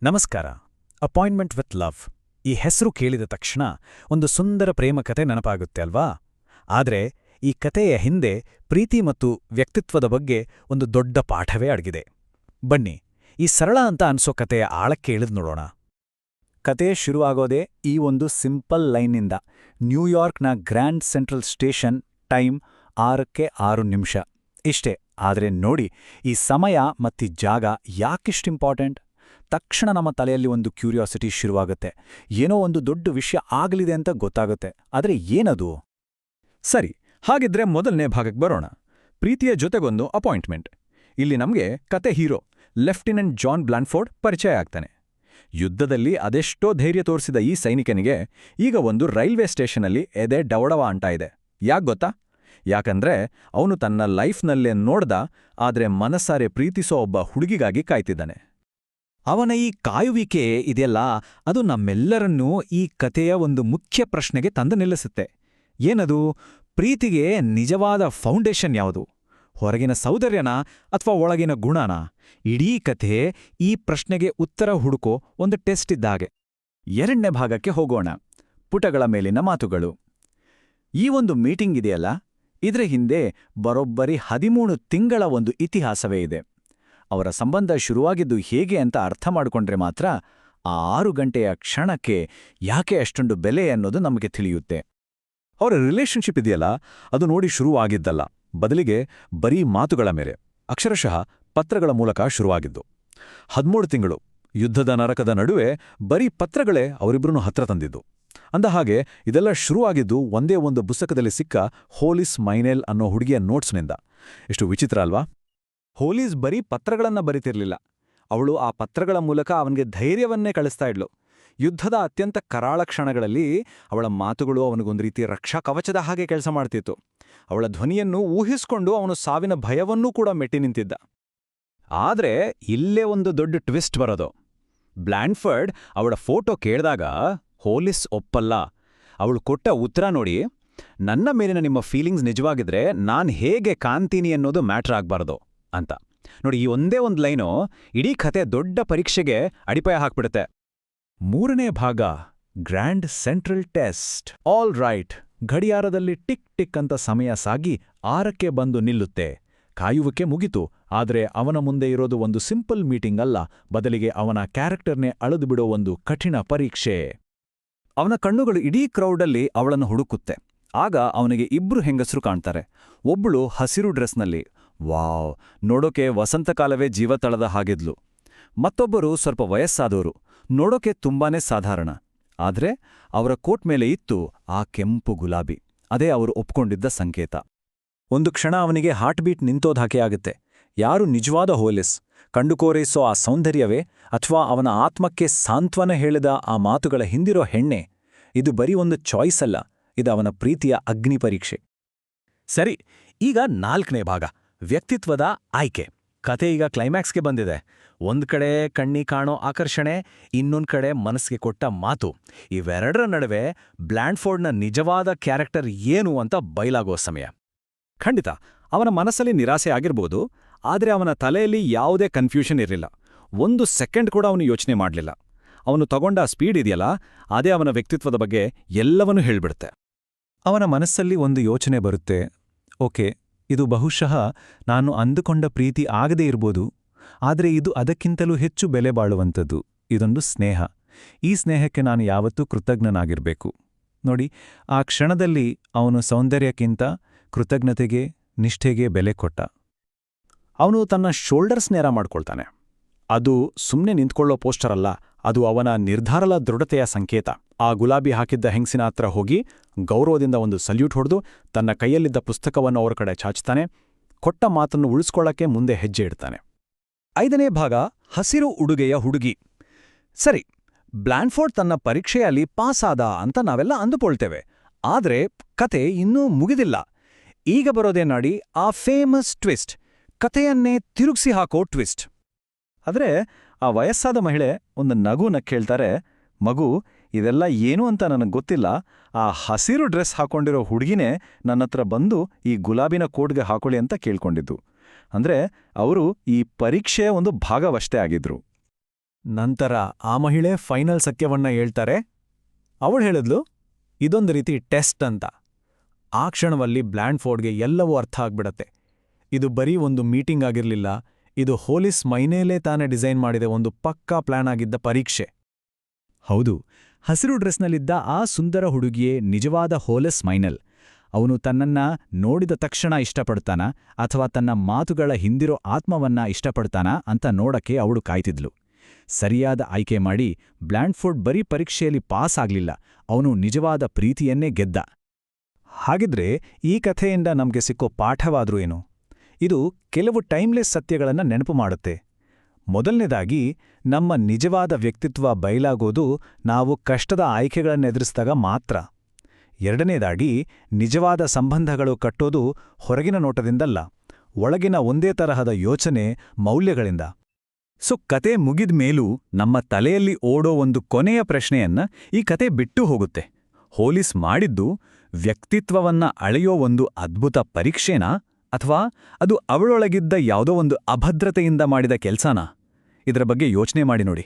ನಮಸ್ಕಾರ. Appointment with love ಈ ಹೆಸರು ಕೇಳಿದ ತಕ್ಷಣ ಒಂದು ಸುಂದರ ಪ್ರೇಮ ಕತೆ ನೆನಪಾಗುತ್ತೆ ಅಲ್ವಾ? ಆದರೆ ಈ ಕತೆಯ ಹಿಂದೆ ಪ್ರೀತಿ ಮತ್ತು ವ್ಯಕ್ತಿತ್ವದ ಬಗ್ಗೆ ಒಂದು ದೊಡ್ಡ ಪಾಠವೇ ಅಡಗಿದೆ. ಬನ್ನಿ, ಈ ಸರಳ ಅಂತ ಅನ್ಸೋ ಕತೆಯ ಆಳಕ್ಕೆ ಇಳಿದು ನೋಡೋಣ. ಕತೆ ಶುರುವಾಗೋದೇ ಈ ಒಂದು ಸಿಂಪಲ್ ಲೈನ್ನಿಂದ. ನ್ಯೂಯಾರ್ಕ್ನ ಗ್ರ್ಯಾಂಡ್ ಸೆಂಟ್ರಲ್ ಸ್ಟೇಷನ್, ಟೈಮ್ 6:06. ಇಷ್ಟೇ. ಆದರೆ ನೋಡಿ, ಈ ಸಮಯ ಮತ್ತಿ ಜಾಗ ಯಾಕಿಷ್ಟು ಇಂಪಾರ್ಟೆಂಟ್? ತಕ್ಷಣ ನಮ್ಮ ತಲೆಯಲ್ಲಿ ಒಂದು ಕ್ಯೂರಿಯಾಸಿಟಿ ಶುರುವಾಗುತ್ತೆ. ಏನೋ ಒಂದು ದೊಡ್ಡ ವಿಷಯ ಆಗಲಿದೆ ಅಂತ ಗೊತ್ತಾಗುತ್ತೆ. ಆದರೆ ಏನದು? ಸರಿ, ಹಾಗಿದ್ರೆ ಮೊದಲನೇ ಭಾಗಕ್ಕೆ ಬರೋಣ. ಪ್ರೀತಿಯ ಜೊತೆಗೊಂದು ಅಪಾಯಿಂಟ್ಮೆಂಟ್. ಇಲ್ಲಿ ನಮಗೆ ಕತೆ ಹೀರೋ ಲೆಫ್ಟಿನೆಂಟ್ ಜಾನ್ ಬ್ಲಾನ್ಫೋರ್ಡ್ ಪರಿಚಯ ಆಗ್ತಾನೆ. ಯುದ್ಧದಲ್ಲಿ ಅದೆಷ್ಟೋ ಧೈರ್ಯ ತೋರಿಸಿದ ಈ ಸೈನಿಕನಿಗೆ ಈಗ ಒಂದು ರೈಲ್ವೆ ಸ್ಟೇಷನಲ್ಲಿ ಎದೆ ಡವಡವ ಅಂಟ ಇದೆ. ಯಾಕ್ ಗೊತ್ತಾ? ಯಾಕಂದ್ರೆ ಅವನು ತನ್ನ ಲೈಫ್ನಲ್ಲೇ ನೋಡ್ದ, ಆದ್ರೆ ಮನಸ್ಸಾರೆ ಪ್ರೀತಿಸೋ ಒಬ್ಬ ಹುಡುಗಿಗಾಗಿ ಕಾಯ್ತಿದ್ದಾನೆ. ಅವನ ಈ ಕಾಯುವಿಕೆ ಇದೆಯಲ್ಲ, ಅದು ನಮ್ಮೆಲ್ಲರನ್ನೂ ಈ ಕತೆಯ ಒಂದು ಮುಖ್ಯ ಪ್ರಶ್ನೆಗೆ ತಂದು ನಿಲ್ಲಿಸುತ್ತೆ. ಏನದು? ಪ್ರೀತಿಗೆ ನಿಜವಾದ ಫೌಂಡೇಶನ್ ಯಾವುದು? ಹೊರಗಿನ ಸೌಂದರ್ಯನಾ ಅಥವಾ ಒಳಗಿನ ಗುಣನಾ? ಇಡೀ ಕಥೆ ಈ ಪ್ರಶ್ನೆಗೆ ಉತ್ತರ ಹುಡುಕೋ ಒಂದು ಟೆಸ್ಟ್ ಇದ್ದಾಗೆ. ಎರಡನೇ ಭಾಗಕ್ಕೆ ಹೋಗೋಣ. ಪುಟಗಳ ಮೇಲಿನ ಮಾತುಗಳು. ಈ ಒಂದು ಮೀಟಿಂಗ್ ಇದೆಯಲ್ಲ, ಇದ್ರ ಹಿಂದೆ ಬರೋಬ್ಬರಿ 13 ತಿಂಗಳ ಒಂದು ಇತಿಹಾಸವೇ ಇದೆ. ಅವರ ಸಂಬಂಧ ಶುರುವಾಗಿದ್ದು ಹೇಗೆ ಅಂತ ಅರ್ಥ ಮಾಡಿಕೊಂಡ್ರೆ ಮಾತ್ರ ಆ 6 ಗಂಟೆಯ ಕ್ಷಣಕ್ಕೆ ಯಾಕೆ ಅಷ್ಟೊಂದು ಬೆಲೆ ಅನ್ನೋದು ನಮಗೆ ತಿಳಿಯುತ್ತೆ. ಅವರ ರಿಲೇಷನ್ಶಿಪ್ ಇದೆಯಲ್ಲ, ಅದು ನೋಡಿ ಶುರುವಾಗಿದ್ದಲ್ಲ, ಬದಲಿಗೆ ಬರೀ ಮಾತುಗಳ ಮೇಲೆ, ಅಕ್ಷರಶಃ ಪತ್ರಗಳ ಮೂಲಕ ಶುರುವಾಗಿದ್ದು. 13 ತಿಂಗಳು ಯುದ್ಧದ ನರಕದ ನಡುವೆ ಬರೀ ಪತ್ರಗಳೇ ಅವರಿಬ್ಬರನ್ನು ಹತ್ರ ತಂದಿದ್ದು. ಅಂದಹಾಗೆ ಇದೆಲ್ಲ ಶುರುವಾಗಿದ್ದು ಒಂದೇ ಒಂದು ಪುಸ್ತಕದಲ್ಲಿ ಸಿಕ್ಕ ಹೋಲಿಸ್ ಮೈನೆಲ್ ಅನ್ನೋ ಹುಡುಗಿಯ ನೋಟ್ಸ್ನಿಂದ. ಎಷ್ಟು ವಿಚಿತ್ರ ಅಲ್ವಾ? ಹೋಲೀಸ್ ಬರೀ ಪತ್ರಗಳನ್ನ ಬರಿತಿರ್ಲಿಲ್ಲ. ಅವಳು ಆ ಪತ್ರಗಳ ಮೂಲಕ ಅವನಿಗೆ ಧೈರ್ಯವನ್ನೇ ಕಳಿಸ್ತಾ ಇದ್ಲು. ಯುದ್ಧದ ಅತ್ಯಂತ ಕರಾಳ ಕ್ಷಣಗಳಲ್ಲಿ ಅವಳ ಮಾತುಗಳು ಅವನಿಗೊಂದು ರೀತಿ ರಕ್ಷಾ ಕವಚದ ಹಾಗೆ ಕೆಲಸ ಮಾಡ್ತಿತ್ತು. ಅವಳ ಧ್ವನಿಯನ್ನು ಊಹಿಸ್ಕೊಂಡು ಅವನು ಸಾವಿನ ಭಯವನ್ನೂ ಕೂಡ ಮೆಟ್ಟಿ ನಿಂತಿದ್ದ. ಆದ್ರೆ ಇಲ್ಲೇ ಒಂದು ದೊಡ್ಡ ಟ್ವಿಸ್ಟ್ ಬರೋದು. ಬ್ಲಾನ್ಫರ್ಡ್ ಅವಳ ಫೋಟೋ ಕೇಳಿದಾಗ ಹೋಲಿಸ್ ಒಪ್ಪಲ್ಲ. ಅವಳು ಕೊಟ್ಟ ಉತ್ತರ ನೋಡಿ, ನನ್ನ ಮೇಲಿನ ನಿಮ್ಮ ಫೀಲಿಂಗ್ಸ್ ನಿಜವಾಗಿದ್ರೆ ನಾನ್ ಹೇಗೆ ಕಾಣ್ತೀನಿ ಅನ್ನೋದು ಮ್ಯಾಟ್ರ್ ಆಗ್ಬಾರ್ದು ಅಂತ. ನೋಡಿ, ಈ ಒಂದೇ ಒಂದು ಲೈನು ಇಡೀ ಕತೆ ದೊಡ್ಡ ಪರೀಕ್ಷೆಗೆ ಅಡಿಪಾಯ ಹಾಕ್ಬಿಡುತ್ತೆ. ಮೂರನೇ ಭಾಗ, grand central test. All right, ಗಡಿಯಾರದಲ್ಲಿ ಟಿಕ್ ಟಿಕ್ ಅಂತ ಸಮಯ ಸಾಗಿ 6ಕ್ಕೆ ಬಂದು ನಿಲ್ಲುತ್ತೆ. ಕಾಯುವಿಕೆ ಮುಗಿತು. ಆದ್ರೆ ಅವನ ಮುಂದೆ ಇರೋದು ಒಂದು ಸಿಂಪಲ್ ಮೀಟಿಂಗ್ ಅಲ್ಲ, ಬದಲಿಗೆ ಅವನ ಕ್ಯಾರೆಕ್ಟರ್ನೇ ಅಳೆದು ಬಿಡೋ ಒಂದು ಕಠಿಣ ಪರೀಕ್ಷೆ. ಅವನ ಕಣ್ಣುಗಳು ಇಡೀ ಕ್ರೌಡಲ್ಲಿ ಅವಳನ್ನು ಹುಡುಕುತ್ತೆ. ಆಗ ಅವನಿಗೆ 2 ಹೆಂಗಸರು ಕಾಣ್ತಾರೆ. ಒಬ್ಬಳು ಹಸಿರು ಡ್ರೆಸ್ನಲ್ಲಿ, ವಾವ್, ನೋಡೋಕೆ ವಸಂತಕಾಲವೇ ಜೀವ ತಳೆದ ಹಾಗಿದ್ಲು. ಮತ್ತೊಬ್ಬರು ಸ್ವಲ್ಪ ವಯಸ್ಸಾದವರು, ನೋಡೋಕೆ ತುಂಬಾನೇ ಸಾಧಾರಣ. ಆದ್ರೆ ಅವರ ಕೋಟ್ ಮೇಲೆ ಇತ್ತು ಆ ಕೆಂಪು ಗುಲಾಬಿ. ಅದೇ ಅವರು ಒಪ್ಕೊಂಡಿದ್ದ ಸಂಕೇತ. ಒಂದು ಕ್ಷಣ ಅವನಿಗೆ ಹಾರ್ಟ್ ಬೀಟ್ ನಿಂತೋದ್ಹಾಕೆ ಆಗುತ್ತೆ. ಯಾರು ನಿಜವಾದ ಹೋಲಿಸ್? ಕಂಡುಕೋರೈಸೋ ಆ ಸೌಂದರ್ಯವೇ, ಅಥವಾ ಅವನ ಆತ್ಮಕ್ಕೆ ಸಾಂತ್ವನ ಹೇಳಿದ ಆ ಮಾತುಗಳ ಹಿಂದಿರೋ ಹೆಣ್ಣೆ? ಇದು ಬರೀ ಒಂದು ಚಾಯ್ಸ್ ಅಲ್ಲ, ಇದು ಅವನ ಪ್ರೀತಿಯ ಅಗ್ನಿ ಪರೀಕ್ಷೆ. ಸರಿ, ಈಗ 4ನೇ ಭಾಗ, ವ್ಯಕ್ತಿತ್ವದ ಆಯ್ಕೆ. ಕತೆ ಈಗ ಕ್ಲೈಮ್ಯಾಕ್ಸ್ಗೆ ಬಂದಿದೆ. ಒಂದ್ ಕಡೆ ಕಣ್ಣಿ ಕಾಣೋ ಆಕರ್ಷಣೆ, ಇನ್ನೊಂದ್ ಕಡೆ ಮನಸ್ಸಿಗೆ ಕೊಟ್ಟ ಮಾತು. ಇವೆರಡರ ನಡುವೆ ಬ್ಲಾನ್ಫೋರ್ಡ್ನ ನಿಜವಾದ ಕ್ಯಾರೆಕ್ಟರ್ ಏನು ಅಂತ ಬಯಲಾಗೋ ಸಮಯ. ಖಂಡಿತ ಅವನ ಮನಸ್ಸಲ್ಲಿ ನಿರಾಸೆ ಆಗಿರ್ಬೋದು, ಆದರೆ ಅವನ ತಲೆಯಲ್ಲಿ ಯಾವುದೇ ಕನ್ಫ್ಯೂಷನ್ ಇರಲಿಲ್ಲ. 1 ಸೆಕೆಂಡ್ ಕೂಡ ಅವನು ಯೋಚನೆ ಮಾಡಲಿಲ್ಲ. ಅವನು ತಗೊಂಡ ಸ್ಪೀಡ್ ಇದೆಯಲ್ಲ, ಅದೇ ಅವನ ವ್ಯಕ್ತಿತ್ವದ ಬಗ್ಗೆ ಎಲ್ಲವನ್ನೂ ಹೇಳ್ಬಿಡುತ್ತೆ. ಅವನ ಮನಸ್ಸಲ್ಲಿ ಒಂದು ಯೋಚನೆ ಬರುತ್ತೆ, ಓಕೆ, ಇದು ಬಹುಶಃ ನಾನು ಅಂದುಕೊಂಡ ಪ್ರೀತಿ ಆಗದೇ ಇರ್ಬೋದು, ಆದರೆ ಇದು ಅದಕ್ಕಿಂತಲೂ ಹೆಚ್ಚು ಬೆಲೆ ಬಾಳುವಂಥದ್ದು. ಇದೊಂದು ಸ್ನೇಹ. ಈ ಸ್ನೇಹಕ್ಕೆ ನಾನು ಯಾವತ್ತೂ ಕೃತಜ್ಞನಾಗಿರ್ಬೇಕು. ನೋಡಿ, ಆ ಕ್ಷಣದಲ್ಲಿ ಅವನು ಸೌಂದರ್ಯಕ್ಕಿಂತ ಕೃತಜ್ಞತೆಗೆ, ನಿಷ್ಠೆಗೆ ಬೆಲೆ ಕೊಟ್ಟ. ಅವನು ತನ್ನ ಶೋಲ್ಡರ್ಸ್ ನೇರ ಮಾಡ್ಕೊಳ್ತಾನೆ. ಅದು ಸುಮ್ಮನೆ ನಿಂತ್ಕೊಳ್ಳೋ ಪೋಸ್ಟರ್ ಅಲ್ಲ, ಅದು ಅವನ ನಿರ್ಧಾರದ ದೃಢತೆಯ ಸಂಕೇತ. ಆ ಗುಲಾಬಿ ಹಾಕಿದ್ದ ಹೆಂಗಸಿನ ಹತ್ರ ಹೋಗಿ ಗೌರವದಿಂದ ಒಂದು ಸಲ್ಯೂಟ್ ಹೊಡೆದು ತನ್ನ ಕೈಯಲ್ಲಿದ್ದ ಪುಸ್ತಕವನ್ನು ಅವರ ಕಡೆ ಚಾಚ್ತಾನೆ. ಕೊಟ್ಟ ಮಾತನ್ನು ಉಳಿಸ್ಕೊಳ್ಳಕ್ಕೆ ಮುಂದೆ ಹೆಜ್ಜೆ ಇಡ್ತಾನೆ. 5ನೇ ಭಾಗ, ಹಸಿರು ಉಡುಗೆಯ ಹುಡುಗಿ. ಸರಿ, ಬ್ಲಾನ್ಫೋರ್ಡ್ ತನ್ನ ಪರೀಕ್ಷೆಯಲ್ಲಿ ಪಾಸ್ ಆದ ಅಂತ ನಾವೆಲ್ಲ ಅಂದುಕೊಳ್ತೇವೆ. ಆದ್ರೆ ಕತೆ ಇನ್ನೂ ಮುಗಿದಿಲ್ಲ. ಈಗ ಬರೋದೇ ನಾಡಿ ಆ ಫೇಮಸ್ ಟ್ವಿಸ್ಟ್, ಕತೆಯನ್ನೇ ತಿರುಗಿಸಿ ಹಾಕೋ ಟ್ವಿಸ್ಟ್. ಆದ್ರೆ ಆ ವಯಸ್ಸಾದ ಮಹಿಳೆ ಒಂದು ನಗು ನಕ್ಕೇಳ್ತಾರೆ, ಮಗು, ಇದೆಲ್ಲ ಏನು ಅಂತ ನನಗೆ ಗೊತ್ತಿಲ್ಲ. ಆ ಹಸಿರು ಡ್ರೆಸ್ ಹಾಕೊಂಡಿರೋ ಹುಡುಗಿನೇ ನನ್ನತ್ರ ಬಂದು ಈ ಗುಲಾಬಿನ ಕೋಟ್ಗೆ ಹಾಕೊಳ್ಳಿ ಅಂತ ಕೇಳ್ಕೊಂಡಿದ್ದು. ಅಂದ್ರೆ ಅವರು ಈ ಪರೀಕ್ಷೆಯ ಒಂದು ಭಾಗವಷ್ಟೇ ಆಗಿದ್ರು. ನಂತರ ಆ ಮಹಿಳೆ ಫೈನಲ್ ಸತ್ಯವನ್ನ ಹೇಳ್ತಾರೆ. ಅವಳು ಹೇಳಿದ್ಲು, ಇದೊಂದು ರೀತಿ ಟೆಸ್ಟ್ ಅಂತ. ಆ ಕ್ಷಣದಲ್ಲಿ ಬ್ಲ್ಯಾಂಡ್ಫೋರ್ಡ್ಗೆ ಎಲ್ಲವೂ ಅರ್ಥ ಆಗ್ಬಿಡತ್ತೆ. ಇದು ಬರೀ ಒಂದು ಮೀಟಿಂಗ್ ಆಗಿರ್ಲಿಲ್ಲ, ಇದು ಹೋಲಿಸ್ ಮೈನೇಲೇ ತಾನೇ ಡಿಸೈನ್ ಮಾಡಿದ ಒಂದು ಪಕ್ಕಾ ಪ್ಲಾನ್ ಆಗಿದ್ದ ಪರೀಕ್ಷೆ. ಹೌದು, ಹಸಿರು ಡ್ರೆಸ್ನಲ್ಲಿದ್ದ ಆ ಸುಂದರ ಹುಡುಗಿಯೇ ನಿಜವಾದ ಹೋಲಿಸ್ ಮೈನೆಲ್. ಅವನು ತನ್ನನ್ನ ನೋಡಿದ ತಕ್ಷಣ ಇಷ್ಟಪಡ್ತಾನ ಅಥವಾ ತನ್ನ ಮಾತುಗಳ ಹಿಂದಿರೋ ಆತ್ಮವನ್ನ ಇಷ್ಟಪಡ್ತಾನ ಅಂತ ನೋಡಕ್ಕೆ ಅವಳು ಕಾಯ್ತಿದ್ಲು. ಸರಿಯಾದ ಆಯ್ಕೆ ಮಾಡಿ ಬ್ಲ್ಯಾಂಡ್ಫೋರ್ಡ್ ಬರೀ ಪರೀಕ್ಷೆಯಲ್ಲಿ ಪಾಸ್ ಆಗ್ಲಿಲ್ಲ, ಅವನು ನಿಜವಾದ ಪ್ರೀತಿಯನ್ನೇ ಗೆದ್ದ. ಹಾಗಿದ್ರೆ ಈ ಕಥೆಯಿಂದ ನಮ್ಗೆ ಸಿಕ್ಕೋ ಪಾಠವಾದ್ರೂ ಏನು? ಇದು ಕೆಲವು ಟೈಮ್ಲೆಸ್ ಸತ್ಯಗಳನ್ನ ನೆನಪು ಮಾಡುತ್ತೆ. ಮೊದಲನೇದಾಗಿ, ನಮ್ಮ ನಿಜವಾದ ವ್ಯಕ್ತಿತ್ವ ಬಯಲಾಗೋದು ನಾವು ಕಷ್ಟದ ಆಯ್ಕೆಗಳನ್ನೆದುರಿಸಿದಾಗ ಮಾತ್ರ. ಎರಡನೇದಾಗಿ, ನಿಜವಾದ ಸಂಬಂಧಗಳು ಕಟ್ಟೋದು ಹೊರಗಿನ ನೋಟದಿಂದಲ್ಲ, ಒಳಗಿನ ಒಂದೇ ತರಹದ ಯೋಚನೆ, ಮೌಲ್ಯಗಳಿಂದ. ಕತೆ ಮುಗಿದ ಮೇಲೂ ನಮ್ಮ ತಲೆಯಲ್ಲಿ ಓಡೋ ಒಂದು ಕೊನೆಯ ಪ್ರಶ್ನೆಯನ್ನ ಈ ಕತೆ ಬಿಟ್ಟು ಹೋಗುತ್ತೆ. ಹೋಲಿಸ್ ಮಾಡಿದ್ದು ವ್ಯಕ್ತಿತ್ವವನ್ನ ಅಳೆಯೋ ಒಂದು ಅದ್ಭುತ ಪರೀಕ್ಷೆನಾ, ಅಥವಾ ಅದು ಅವಳೊಳಗಿದ್ದ ಯಾವುದೋ ಒಂದು ಅಭದ್ರತೆಯಿಂದ ಮಾಡಿದ ಕೆಲ್ಸನಾ? ಇದರ ಬಗ್ಗೆ ಯೋಚನೆ ಮಾಡಿ ನೋಡಿ.